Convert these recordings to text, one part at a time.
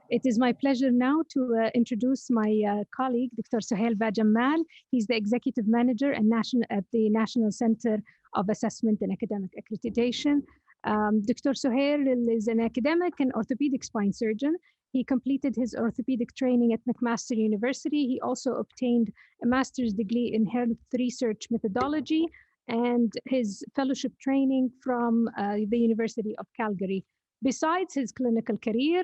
It is my pleasure now to introduce my colleague, Dr. Suhail Bajamal. He's the Executive Manager at the National Center of Assessment and Academic Accreditation. Dr. Suhail is an academic and orthopedic spine surgeon. He completed his orthopedic training at McMaster University. He also obtained a master's degree in health research methodology and his fellowship training from the University of Calgary. Besides his clinical career,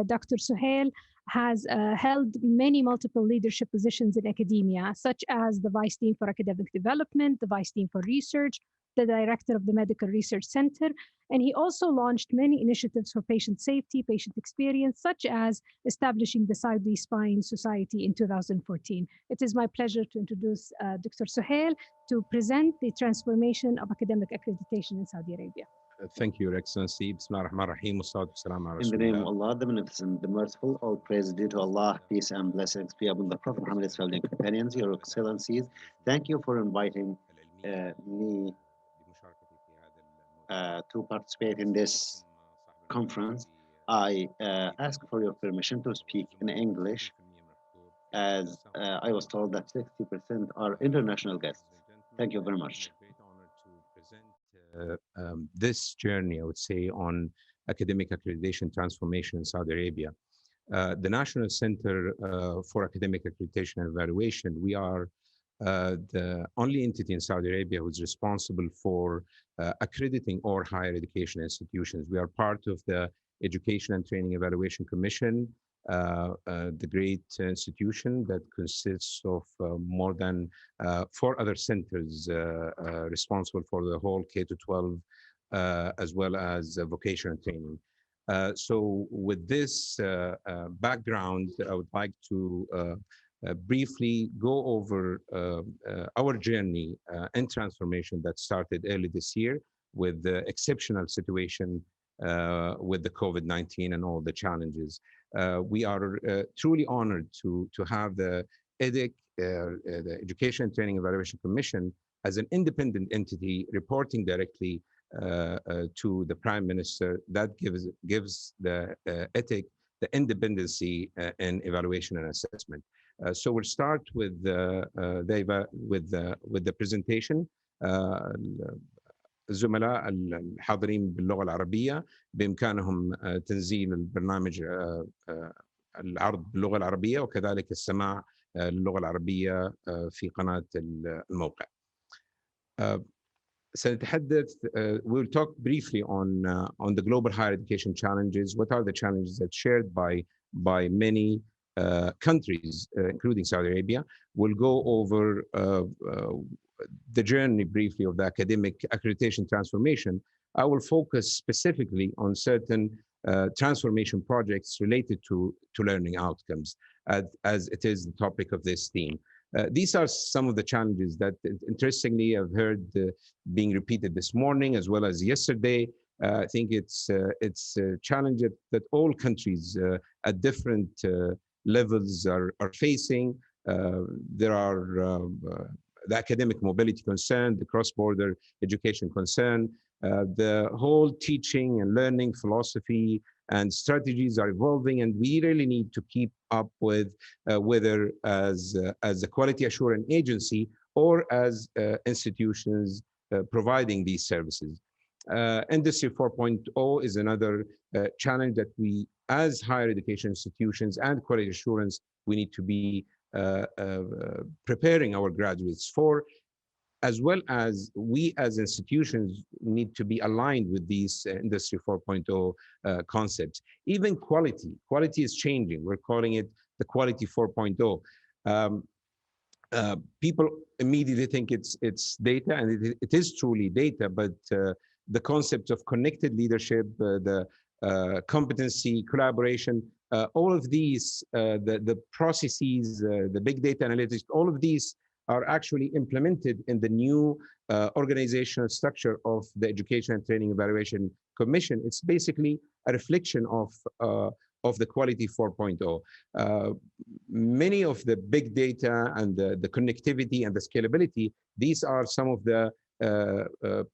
Dr. Suhail has held many multiple leadership positions in academia, such as the Vice Dean for Academic Development, the Vice Dean for Research, the Director of the Medical Research Center, and he also launched many initiatives for patient safety, patient experience, such as establishing the Saudi Spine Society in 2014. It is my pleasure to introduce Dr. Suhail to present the transformation of academic accreditation in Saudi Arabia. Thank you, Your Excellency. Bismillah ar-Rahman ar-Rahim. In the name of Allah, the Beneficent, the Merciful, all praise due to Allah, peace and blessings be upon the Prophet Muhammad, his family and companions, Your Excellencies. Thank you for inviting me to participate in this conference. I ask for your permission to speak in English, as I was told that 60% are international guests. Thank you very much. This journey, I would say, on academic accreditation transformation in Saudi Arabia. The National Center for Academic Accreditation and Evaluation, we are the only entity in Saudi Arabia who is responsible for accrediting all higher education institutions. We are part of the Education and Training Evaluation Commission, the great institution that consists of more than 4 other centers responsible for the whole K-12 as well as vocational training. So with this background, I would like to briefly go over our journey and transformation that started early this year with the exceptional situation with the COVID-19 and all the challenges. We are truly honored to have the EDIC, the Education and Training Evaluation Commission, as an independent entity reporting directly to the Prime Minister. That gives the EDIC the independency in evaluation and assessment. So we'll start with the presentation. الزملاء الحاضرين باللغة العربية بإمكانهم تنزيل البرنامج العرض باللغة العربية وكذلك السماع للغة العربية في قناة الموقع. سنتحدث we'll talk briefly on the global higher education challenges. What are the challenges that shared by many countries, including Saudi Arabia? We'll go over the journey briefly of the academic accreditation transformation. I will focus specifically on certain transformation projects related to learning outcomes, as it is the topic of this theme. These are some of the challenges that, interestingly, I've heard being repeated this morning as well as yesterday. I think it's a challenge that all countries at different levels are facing. There are the academic mobility concern, the cross-border education concern, the whole teaching and learning philosophy and strategies are evolving, and we really need to keep up with whether as a quality assurance agency or as institutions providing these services. Industry 4.0 is another challenge that we, as higher education institutions and quality assurance, we need to be preparing our graduates for, as well as we as institutions need to be aligned with these Industry 4.0 concepts. Even quality is changing. We're calling it the Quality 4.0. People immediately think it's data, and it is truly data, but the concept of connected leadership, the competency, collaboration, all of these, the processes, the big data analytics, all of these are actually implemented in the new organizational structure of the Education and Training Evaluation Commission. It's basically a reflection of the Quality 4.0. Many of the big data and the connectivity and the scalability, these are some of the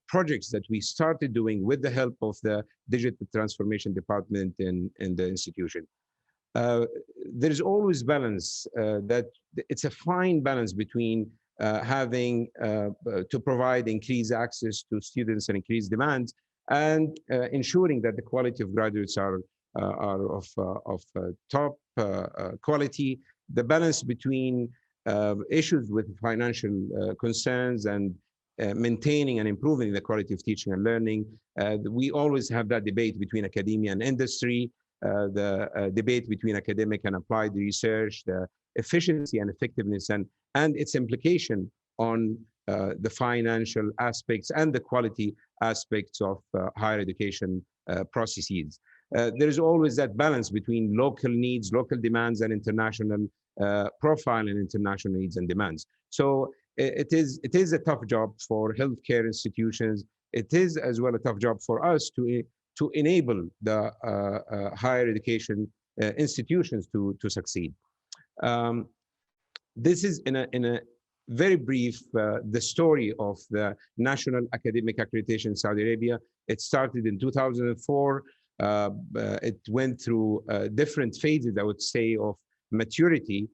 projects that we started doing with the help of the Digital Transformation Department in the institution. there's always balance, that it's a fine balance between having to provide increased access to students and increased demands, and ensuring that the quality of graduates are of top quality. The balance between issues with financial concerns and maintaining and improving the quality of teaching and learning. We always have that debate between academia and industry, the debate between academic and applied research, the efficiency and effectiveness and its implication on the financial aspects and the quality aspects of higher education processes. There is always that balance between local needs, local demands, and international profile and international needs and demands. So it is a tough job for healthcare institutions. It is as well a tough job for us to enable the higher education institutions to succeed. This is in a very brief the story of the National Academic Accreditation in Saudi Arabia. It started in 2004. It went through different phases, I would say, of maturity.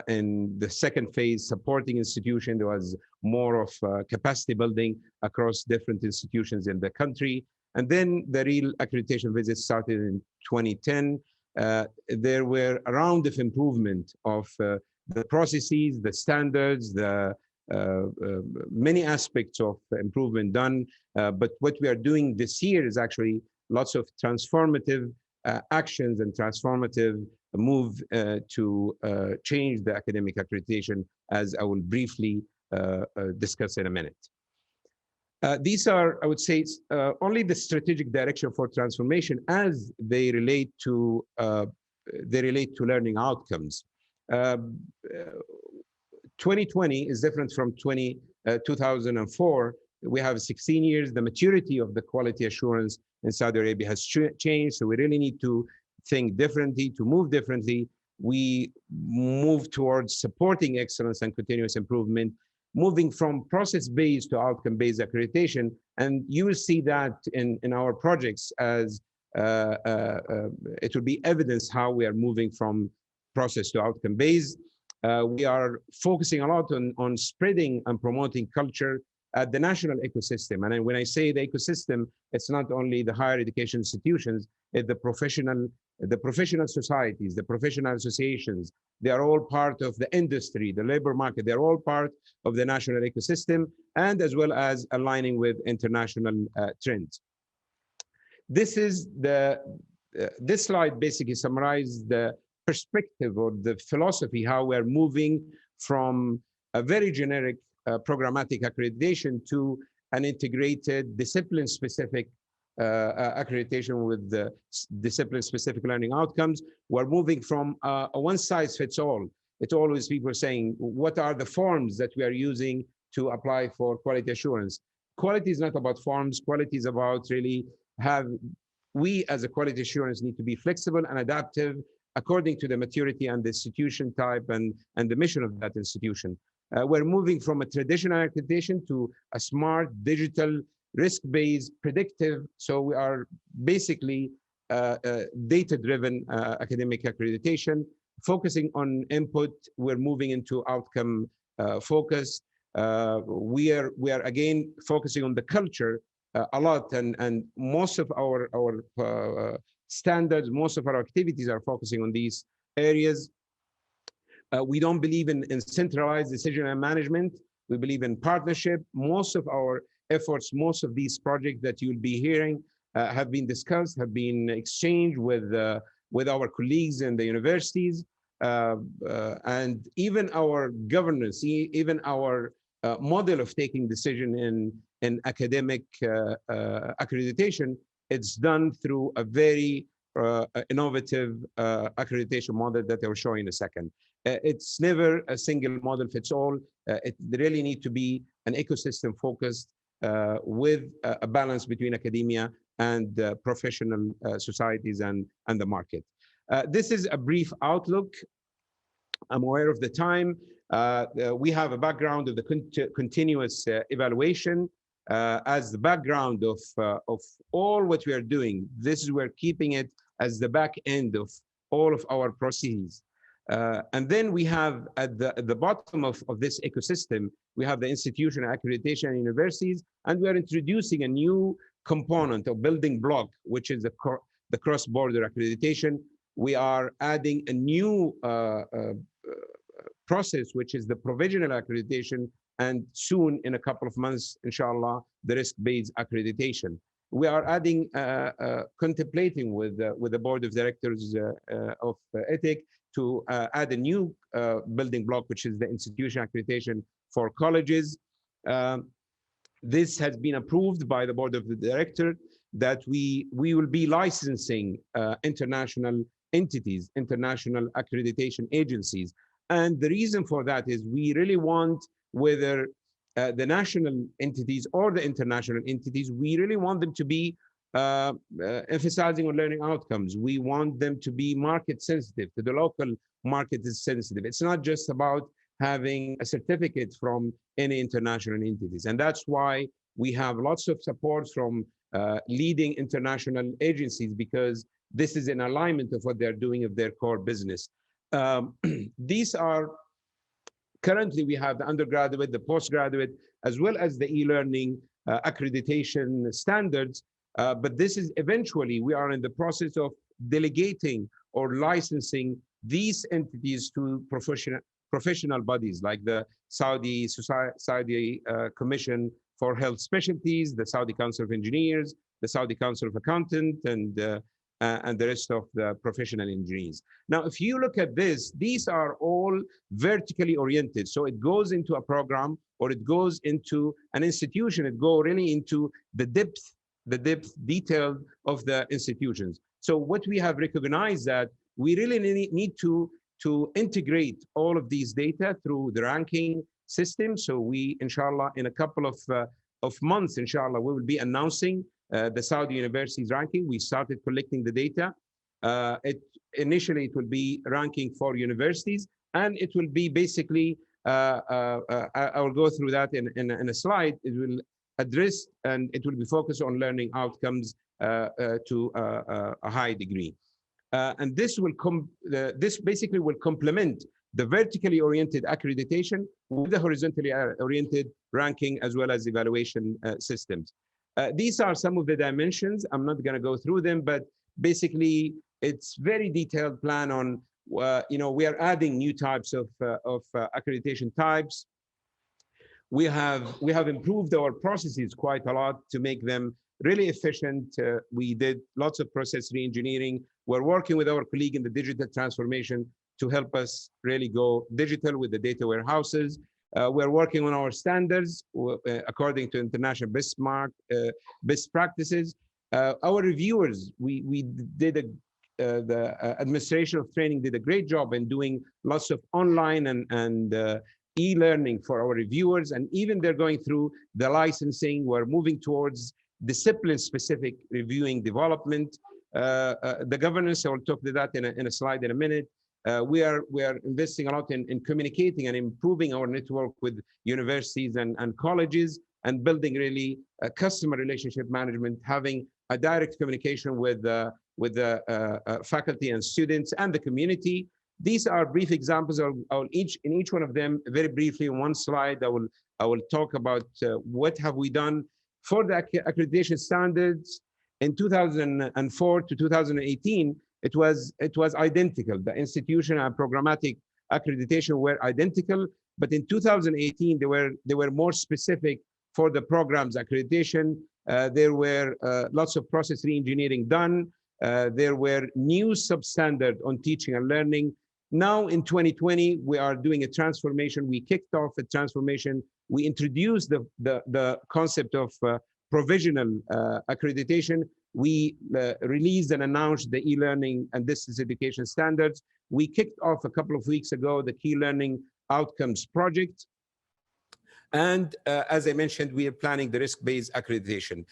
In the second phase, supporting institution, there was more of capacity building across different institutions in the country. And then the real accreditation visits started in 2010. There were a round of improvement of the processes, the standards, the many aspects of improvement done. But what we are doing this year is actually lots of transformative actions and transformative move to change the academic accreditation, as I will briefly discuss in a minute. These are, I would say, only the strategic direction for transformation as they relate to learning outcomes. 2020 is different from 2004. We have 16 years. The maturity of the quality assurance in Saudi Arabia has changed. So we really need to think differently, to move differently. We move towards supporting excellence and continuous improvement, moving from process-based to outcome-based accreditation. And you will see that in our projects as it will be evidence how we are moving from process to outcome-based. We are focusing a lot on spreading and promoting culture at the national ecosystem. And when I say the ecosystem, it's not only the higher education institutions, it's the professional societies, the professional associations. They are all part of the industry, the labor market. They're all part of the national ecosystem, and as well as aligning with international trends. This slide basically summarizes the perspective or the philosophy, how we're moving from a very generic programmatic accreditation to an integrated discipline-specific accreditation with the discipline-specific learning outcomes. We're moving from a one-size-fits-all. It's always people saying, what are the forms that we are using to apply for quality assurance? Quality is not about forms. Quality is about really we as a quality assurance need to be flexible and adaptive according to the maturity and the institution type and the mission of that institution. We're moving from a traditional accreditation to a smart, digital, risk-based, predictive. So we are basically data-driven academic accreditation, focusing on input. We're moving into outcome focus. We are again focusing on the culture a lot, and most of our standards, most of our activities are focusing on these areas. We don't believe in centralized decision and management. We believe in partnership. Most of our efforts, most of these projects that you'll be hearing have been discussed, have been exchanged with our colleagues in the universities, and even our governance, even our model of taking decision in academic accreditation, it's done through a very innovative accreditation model that I will show in a second. It's never a single model fits all. It really needs to be an ecosystem focused with a balance between academia and professional societies and the market. This is a brief outlook. I'm aware of the time. We have a background of the continuous evaluation as the background of all what we are doing. This is we're keeping it as the back end of all of our processes. And then we have at the bottom of this ecosystem, we have the institutional accreditation and universities, and we are introducing a new component of building block, which is the cross-border accreditation. We are adding a new process, which is the provisional accreditation, and soon, in a couple of months, inshallah, the risk-based accreditation. We are adding, contemplating with the board of directors of ETHIC to add a new building block, which is the institutional accreditation for colleges. This has been approved by the board of the director that we will be licensing international entities, international accreditation agencies. And the reason for that is we really want, whether the national entities or the international entities, we really want them to be emphasizing on learning outcomes. We want them to be market sensitive, to the local market is sensitive. It's not just about having a certificate from any international entities. And that's why we have lots of support from leading international agencies, because this is in alignment of what they're doing of their core business. These are, currently we have the undergraduate, the postgraduate, as well as the e-learning accreditation standards. But this is eventually, we are in the process of delegating or licensing these entities to professional bodies like the Saudi Commission for Health Specialties, the Saudi Council of Engineers, the Saudi Council of Accountants, and the rest of the professional engineers. Now, if you look at this, these are all vertically oriented. So it goes into a program, or it goes into an institution. It goes really into the depth detail of the institutions. So what we have recognized that we really need to integrate all of these data through the ranking system. So we, inshallah, in a couple of months, inshallah, we will be announcing the Saudi universities ranking. We started collecting the data. Initially, it will be ranking for universities, and it will be basically, I will go through that in a slide. It will address, and it will be focused on learning outcomes to a high degree. And this will this basically will complement the vertically oriented accreditation with the horizontally oriented ranking as well as evaluation systems. These are some of the dimensions. I'm not going to go through them, but basically it's very detailed plan on, we are adding new types of accreditation types. We have improved our processes quite a lot to make them really efficient. We did lots of process re-engineering. We're working with our colleague in the digital transformation to help us really go digital with the data warehouses. We're working on our standards according to international best practices. Our reviewers, we did the administration of training did a great job in doing lots of online and e-learning for our reviewers, and even they're going through the licensing. We're moving towards discipline-specific reviewing development. The governance, I will talk to that in a slide in a minute. We are investing a lot in communicating and improving our network with universities and colleges, and building really a customer relationship management, having a direct communication with the faculty and students and the community. These are brief examples. In each one of them, very briefly, in one slide, I will talk about what have we done for the accreditation standards. In 2004 to 2018, it was identical. The institutional and programmatic accreditation were identical, but in 2018 they were more specific for the programs accreditation. There were lots of process re-engineering done. There were new substandard on teaching and learning. Now in 2020, we are doing a transformation. We kicked off a transformation. We introduced the concept of provisional accreditation. We released and announced the e-learning and distance education standards. We kicked off a couple of weeks ago the key learning outcomes project. And as I mentioned, we are planning the risk-based accreditation.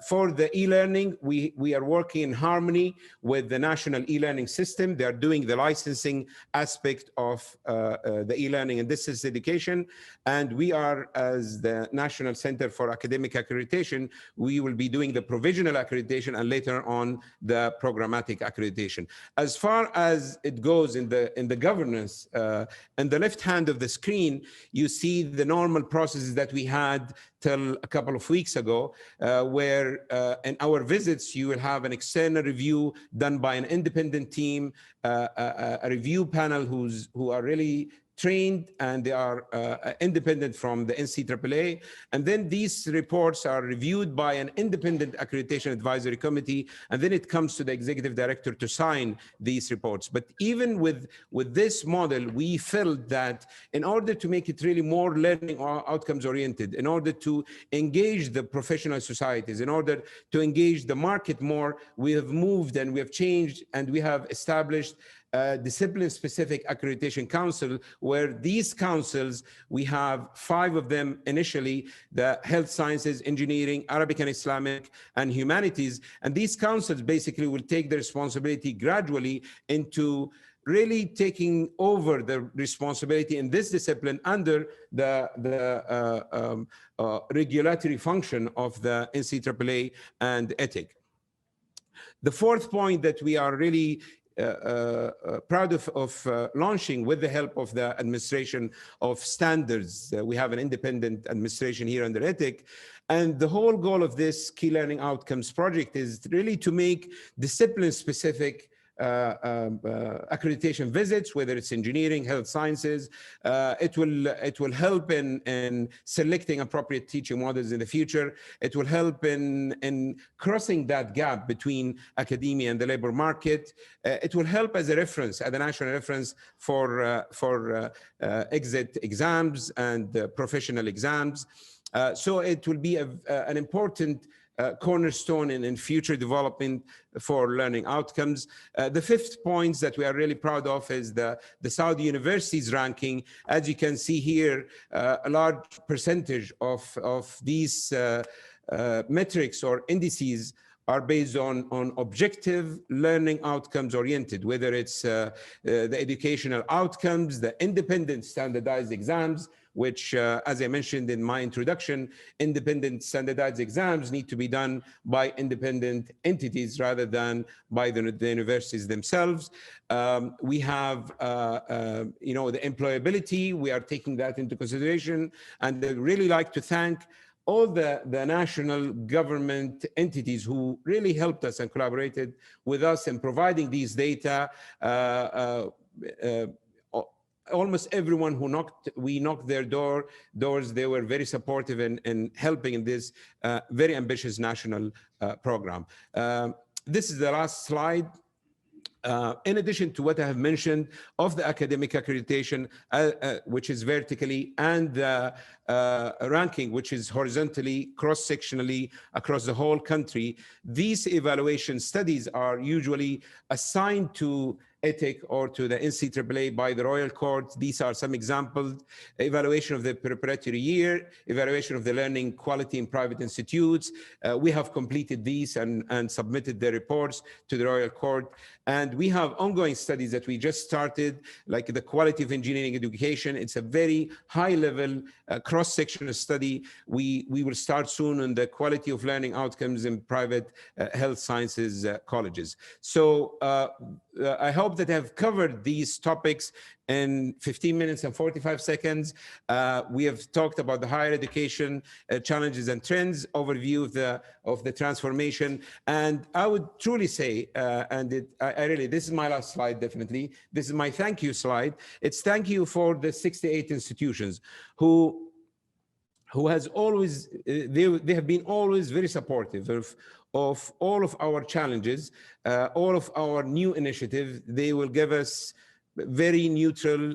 For the e-learning, we are working in harmony with the national e-learning system. They are doing the licensing aspect of the e-learning and distance education. And we are, as the National Center for Academic Accreditation, we will be doing the provisional accreditation and later on the programmatic accreditation. As far as it goes in the governance, on the left hand of the screen, you see the normal processes that we had till a couple of weeks ago, where in our visits, you will have an external review done by an independent team, a review panel who are really trained and they are independent from the NCAA. And then these reports are reviewed by an independent accreditation advisory committee. And then it comes to the executive director to sign these reports. But even with this model, we felt that in order to make it really more learning outcomes oriented, in order to engage the professional societies, in order to engage the market more, we have moved and we have changed and we have established discipline-specific accreditation council, where these councils, we have 5 of them initially, the health sciences, engineering, Arabic and Islamic, and humanities. And these councils basically will take the responsibility gradually into really taking over the responsibility in this discipline under the regulatory function of the NCAA and ETIC. The fourth point that we are really proud of launching with the help of the administration of standards. We have an independent administration here under ETIC. And the whole goal of this Key Learning Outcomes project is really to make discipline-specific accreditation visits, whether it's engineering, health sciences. It will help in selecting appropriate teaching models in the future. It will help in crossing that gap between academia and the labor market. It will help as a reference, as a national reference for exit exams and professional exams. So it will be an important cornerstone in future development for learning outcomes. The fifth point that we are really proud of is the Saudi universities ranking. As you can see here, a large percentage of these metrics or indices are based on objective learning outcomes oriented, whether it's the educational outcomes, the independent standardized exams, which, as I mentioned in my introduction, independent standardized exams need to be done by independent entities rather than by the universities themselves. We have, the employability. We are taking that into consideration, and I'd really like to thank all the national government entities who really helped us and collaborated with us in providing these data. Almost everyone who we knocked their doors, they were very supportive in helping in this very ambitious national program. This is the last slide. In addition to what I have mentioned of the academic accreditation, which is vertically, and the ranking, which is horizontally, cross-sectionally across the whole country, these evaluation studies are usually assigned to ETIC or to the NCAA by the Royal Court. These are some examples: evaluation of the preparatory year, evaluation of the learning quality in private institutes. We have completed these and submitted the reports to the Royal Court. And we have ongoing studies that we just started, like the quality of engineering education. It's a very high-level cross-sectional study. We will start soon on the quality of learning outcomes in private health sciences colleges. So I hope that I've covered these topics in 15 minutes and 45 seconds. We have talked about the higher education challenges and trends, overview of the transformation. And I would truly say, this is my last slide, definitely. This is my thank you slide. It's thank you for the 68 institutions who has always, they have been always very supportive of all of our challenges, all of our new initiatives. They will give us very neutral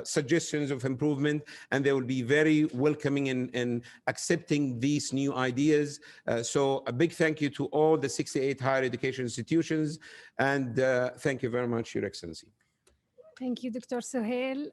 suggestions of improvement, and they will be very welcoming in accepting these new ideas. So a big thank you to all the 68 higher education institutions, and thank you very much, Your Excellency. Thank you, Dr. Suhail.